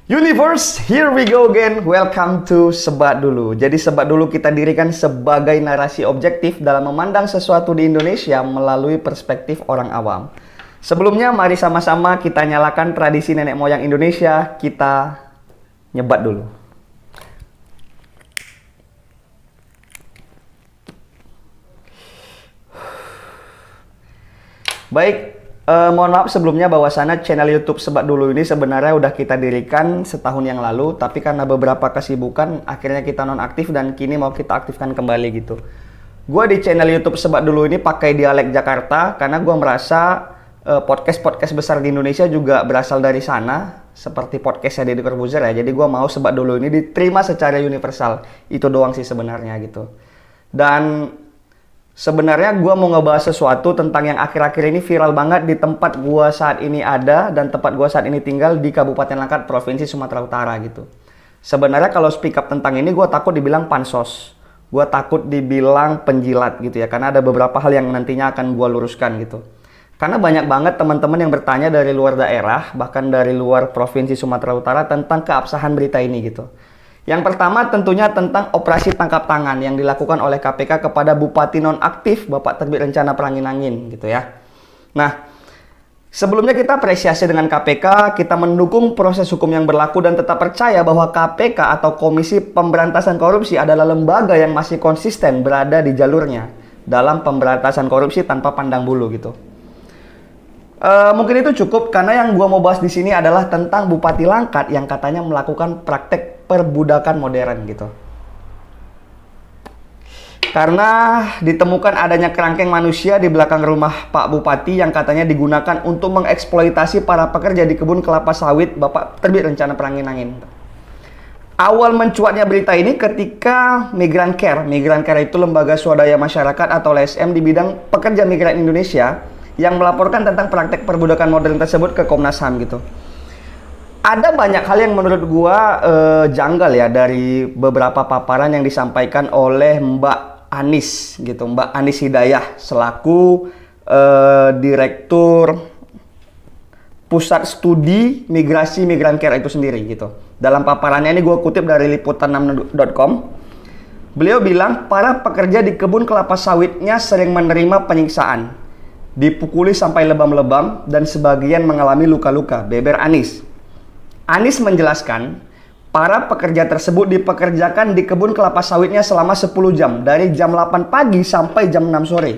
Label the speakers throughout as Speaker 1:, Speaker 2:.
Speaker 1: Universe, here we go again. Welcome to Sebat Dulu. Jadi Sebat Dulu kita dirikan sebagai narasi objektif dalam memandang sesuatu di Indonesia melalui perspektif orang awam. Sebelumnya, mari sama-sama kita nyalakan tradisi nenek moyang Indonesia. Kita nyebat dulu. Baik. Mohon maaf sebelumnya bahwasannya channel YouTube Sebat Dulu ini sebenarnya udah kita dirikan setahun yang lalu, tapi karena beberapa kesibukan akhirnya kita nonaktif dan kini mau kita aktifkan kembali gitu. Gua di channel YouTube Sebat Dulu ini pakai dialek Jakarta karena gua merasa podcast-podcast besar di Indonesia juga berasal dari sana, seperti podcastnya Deddy Corbuzier ya. Jadi gua mau Sebat Dulu ini diterima secara universal. Itu doang sih sebenarnya gitu. Dan sebenarnya gue mau ngebahas sesuatu tentang yang akhir-akhir ini viral banget di tempat gue saat ini ada dan tempat gue saat ini tinggal di Kabupaten Langkat, Provinsi Sumatera Utara gitu. Sebenarnya kalau speak up tentang ini gue takut dibilang pansos. Gue takut dibilang penjilat gitu ya, karena ada beberapa hal yang nantinya akan gue luruskan gitu. Karena banyak banget teman-teman yang bertanya dari luar daerah, bahkan dari luar Provinsi Sumatera Utara tentang keabsahan berita ini gitu. Yang pertama tentunya tentang operasi tangkap tangan yang dilakukan oleh KPK kepada Bupati nonaktif Bapak Terbit Rencana Perangin-Angin gitu ya. Nah, sebelumnya kita apresiasi dengan KPK, kita mendukung proses hukum yang berlaku dan tetap percaya bahwa KPK atau Komisi Pemberantasan Korupsi adalah lembaga yang masih konsisten berada di jalurnya dalam pemberantasan korupsi tanpa pandang bulu gitu. Mungkin itu cukup karena yang gua mau bahas di sini adalah tentang Bupati Langkat yang katanya melakukan praktek perbudakan modern gitu. Karena ditemukan adanya kerangkeng manusia di belakang rumah Pak Bupati yang katanya digunakan untuk mengeksploitasi para pekerja di kebun kelapa sawit Bapak Terbit Rencana Perangin-Angin. Awal mencuatnya berita ini ketika Migran Care itu lembaga swadaya masyarakat atau LSM di bidang pekerja migran Indonesia yang melaporkan tentang praktek perbudakan modern tersebut ke Komnas HAM gitu. Ada banyak hal yang menurut gua janggal ya dari beberapa paparan yang disampaikan oleh Mbak Anis gitu, Mbak Anis Hidayah selaku Direktur Pusat Studi Migrasi Migran Care itu sendiri gitu. Dalam paparannya ini gua kutip dari liputan6.com. Beliau bilang para pekerja di kebun kelapa sawitnya sering menerima penyiksaan, dipukuli sampai lebam-lebam dan sebagian mengalami luka-luka, beber Anis. Anis menjelaskan, para pekerja tersebut dipekerjakan di kebun kelapa sawitnya selama 10 jam, dari jam 8 pagi sampai jam 6 sore.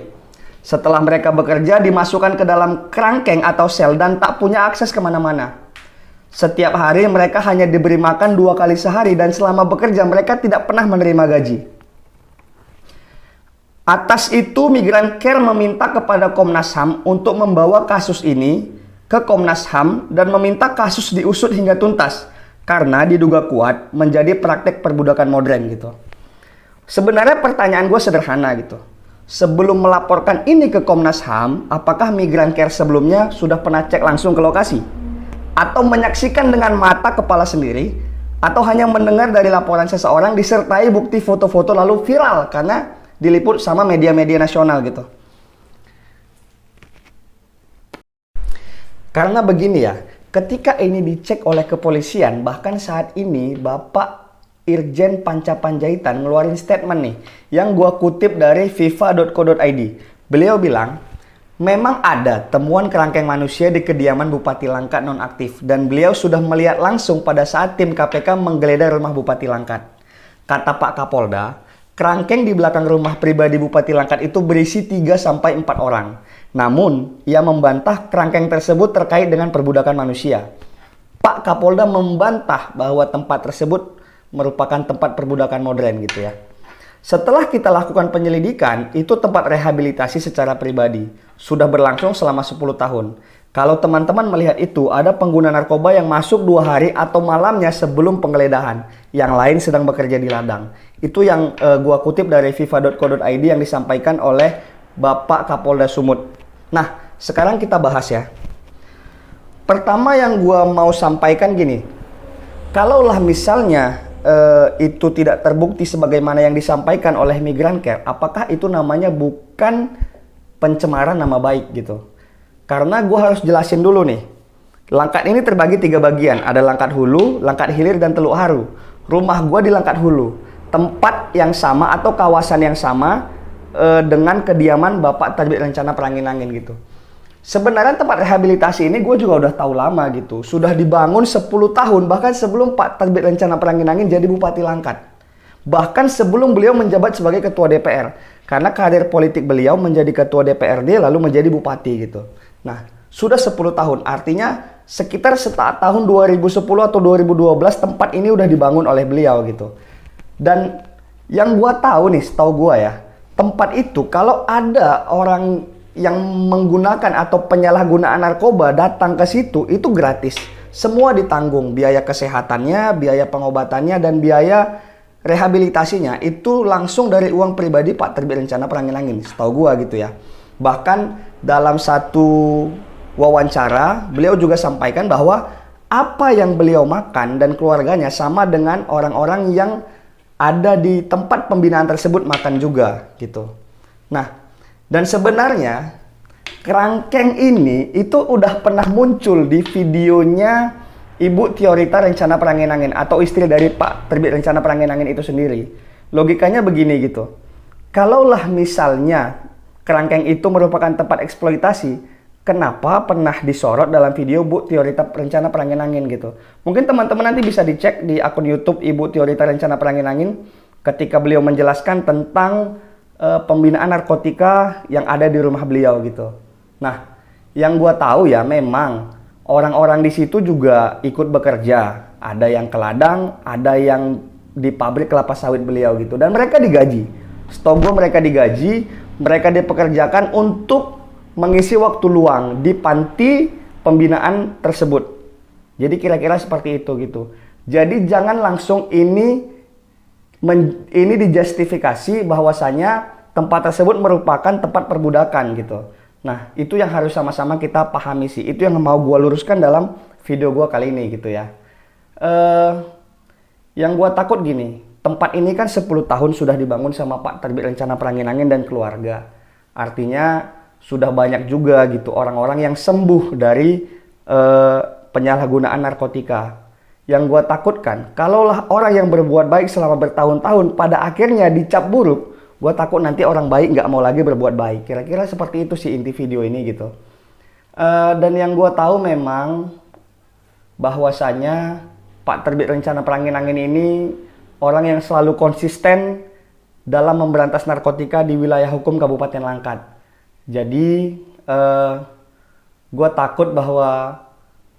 Speaker 1: Setelah mereka bekerja, dimasukkan ke dalam kerangkeng atau sel dan tak punya akses kemana-mana. Setiap hari mereka hanya diberi makan 2 kali sehari dan selama bekerja mereka tidak pernah menerima gaji. Atas itu, Migran Care meminta kepada Komnas HAM untuk membawa kasus ini ke Komnas HAM dan meminta kasus diusut hingga tuntas karena diduga kuat menjadi praktek perbudakan modern gitu. Sebenarnya pertanyaan gue sederhana gitu. Sebelum melaporkan ini ke Komnas HAM, apakah Migran Care sebelumnya sudah pernah cek langsung ke lokasi? Atau menyaksikan dengan mata kepala sendiri? Atau hanya mendengar dari laporan seseorang disertai bukti foto-foto lalu viral karena diliput sama media-media nasional gitu. Karena begini ya, ketika ini dicek oleh kepolisian, bahkan saat ini Bapak Irjen Panca Panjaitan ngeluarin statement nih, yang gua kutip dari fifa.co.id. Beliau bilang, memang ada temuan kerangkeng manusia di kediaman Bupati Langkat nonaktif, dan beliau sudah melihat langsung pada saat tim KPK menggeledah rumah Bupati Langkat. Kata Pak Kapolda, kerangkeng di belakang rumah pribadi Bupati Langkat itu berisi 3-4 orang. Namun, ia membantah kerangkeng tersebut terkait dengan perbudakan manusia. Pak Kapolda membantah bahwa tempat tersebut merupakan tempat perbudakan modern gitu ya. Setelah kita lakukan penyelidikan, itu tempat rehabilitasi secara pribadi. Sudah berlangsung selama 10 tahun. Kalau teman-teman melihat itu, ada pengguna narkoba yang masuk 2 hari atau malamnya sebelum penggeledahan. Yang lain sedang bekerja di ladang. Itu yang gua kutip dari fifa.co.id yang disampaikan oleh Bapak Kapolda Sumut. Nah, sekarang kita bahas ya. Pertama yang gua mau sampaikan gini. Kalaulah misalnya itu tidak terbukti sebagaimana yang disampaikan oleh Migran Care, apakah itu namanya bukan pencemaran nama baik gitu? Karena gue harus jelasin dulu nih. Langkat ini terbagi 3 bagian. Ada Langkat Hulu, Langkat Hilir, dan Teluk Haru. Rumah gua di Langkat Hulu. Tempat yang sama atau kawasan yang sama dengan kediaman Bapak Terbit Rencana Perangin-Angin gitu. Sebenarnya tempat rehabilitasi ini gue juga udah tahu lama gitu. Sudah dibangun 10 tahun, bahkan sebelum Pak Terbit Rencana Perangin-Angin jadi Bupati Langkat. Bahkan sebelum beliau menjabat sebagai Ketua DPR. Karena karir politik beliau menjadi Ketua DPRD lalu menjadi Bupati gitu. Nah, sudah 10 tahun. Artinya sekitar tahun 2010 atau 2012 tempat ini udah dibangun oleh beliau gitu. Dan yang gue tahu nih, setahu gue ya, tempat itu kalau ada orang yang menggunakan atau penyalahgunaan narkoba datang ke situ, itu gratis. Semua ditanggung, biaya kesehatannya, biaya pengobatannya, dan biaya rehabilitasinya itu langsung dari uang pribadi Pak Terbit Rencana Perangin-Angin, setahu gua gitu ya. Bahkan dalam satu wawancara, beliau juga sampaikan bahwa apa yang beliau makan dan keluarganya sama dengan orang-orang yang ada di tempat pembinaan tersebut makan juga gitu. Nah, dan sebenarnya kerangkeng ini itu udah pernah muncul di videonya Ibu Tiorita Rencana Perangin-Angin atau istri dari Pak Terbit Rencana Perangin-Angin itu sendiri. Logikanya begini gitu. Kalaulah misalnya kerangkeng itu merupakan tempat eksploitasi, kenapa pernah disorot dalam video Bu Tiorita Rencana Perangin-Angin gitu. Mungkin teman-teman nanti bisa dicek di akun YouTube Ibu Tiorita Rencana Perangin-Angin ketika beliau menjelaskan tentang pembinaan narkotika yang ada di rumah beliau gitu. Nah, yang gua tahu ya memang orang-orang di situ juga ikut bekerja. Ada yang ke ladang, ada yang di pabrik kelapa sawit beliau gitu. Dan mereka digaji. Setahu gua mereka digaji, mereka dipekerjakan untuk mengisi waktu luang di panti pembinaan tersebut. Jadi kira-kira seperti itu gitu. Jadi jangan langsung ini dijustifikasi bahwasanya tempat tersebut merupakan tempat perbudakan gitu. Nah, itu yang harus sama-sama kita pahami sih. Itu yang mau gue luruskan dalam video gue kali ini gitu ya. Yang gue takut gini, tempat ini kan 10 tahun sudah dibangun sama Pak Terbit Rencana Perangin-Angin dan keluarga. Artinya sudah banyak juga gitu orang-orang yang sembuh dari penyalahgunaan narkotika. Yang gue takutkan, kalaulah orang yang berbuat baik selama bertahun-tahun pada akhirnya dicap buruk, gue takut nanti orang baik nggak mau lagi berbuat baik. Kira-kira seperti itu sih inti video ini gitu. Dan yang gue tahu memang bahwasanya Pak Terbit Rencana Perangin-Angin ini orang yang selalu konsisten dalam memberantas narkotika di wilayah hukum Kabupaten Langkat. Jadi gue takut bahwa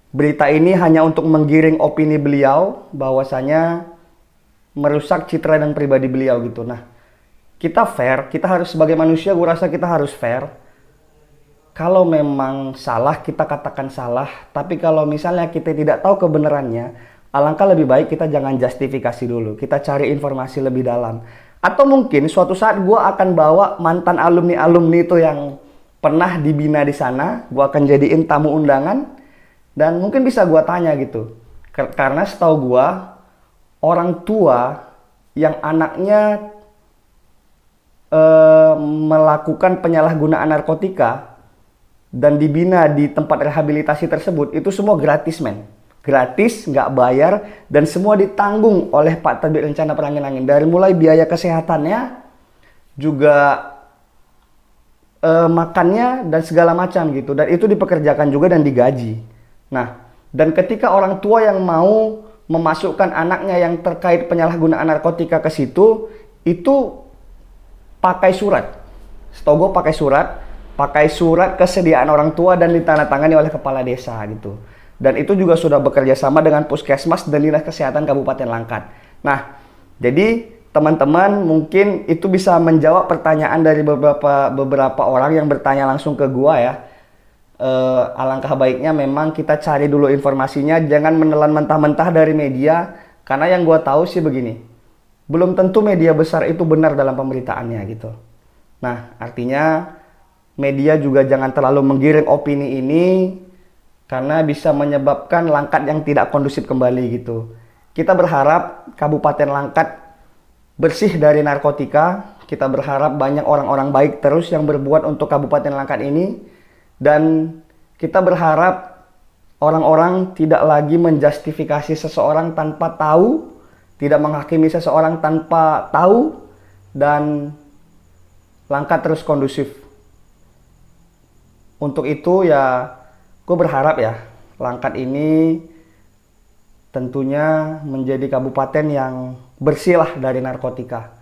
Speaker 1: berita ini hanya untuk menggiring opini beliau bahwasanya merusak citra dan pribadi beliau gitu. Nah, kita fair, kita harus sebagai manusia, gue rasa kita harus fair. Kalau memang salah, kita katakan salah. Tapi kalau misalnya kita tidak tahu kebenarannya, alangkah lebih baik kita jangan justifikasi dulu. Kita cari informasi lebih dalam. Atau mungkin suatu saat gue akan bawa mantan alumni-alumni itu yang pernah dibina di sana. Gue akan jadiin tamu undangan. Dan mungkin bisa gue tanya gitu. Karena setahu gue, orang tua yang anaknya melakukan penyalahgunaan narkotika dan dibina di tempat rehabilitasi tersebut, itu semua gratis men. Gratis, nggak bayar, dan semua ditanggung oleh Pak Terbit Rencana Perangin-Angin. Dari mulai biaya kesehatannya, juga makannya, dan segala macam gitu. Dan itu dipekerjakan juga dan digaji. Nah, dan ketika orang tua yang mau memasukkan anaknya yang terkait penyalahgunaan narkotika ke situ, itu pakai surat. Setahu gue pakai surat kesediaan orang tua dan ditandatangani oleh kepala desa gitu. Dan itu juga sudah bekerja sama dengan Puskesmas dan Dinas Kesehatan Kabupaten Langkat. Nah, jadi teman-teman mungkin itu bisa menjawab pertanyaan dari beberapa orang yang bertanya langsung ke gua ya. Alangkah baiknya memang kita cari dulu informasinya, jangan menelan mentah-mentah dari media, karena yang gue tahu sih begini, belum tentu media besar itu benar dalam pemberitaannya gitu. Nah, artinya media juga jangan terlalu menggiring opini ini, karena bisa menyebabkan Langkat yang tidak kondusif kembali gitu. Kita berharap Kabupaten Langkat bersih dari narkotika, kita berharap banyak orang-orang baik terus yang berbuat untuk Kabupaten Langkat ini. Dan kita berharap orang-orang tidak lagi menjustifikasi seseorang tanpa tahu, tidak menghakimi seseorang tanpa tahu, dan langkah terus kondusif. Untuk itu ya, gue berharap ya, Langkat ini tentunya menjadi kabupaten yang bersih lah dari narkotika.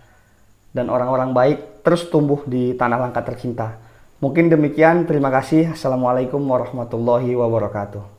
Speaker 1: Dan orang-orang baik terus tumbuh di tanah Langkat tercinta. Mungkin demikian, terima kasih. Assalamualaikum warahmatullahi wabarakatuh.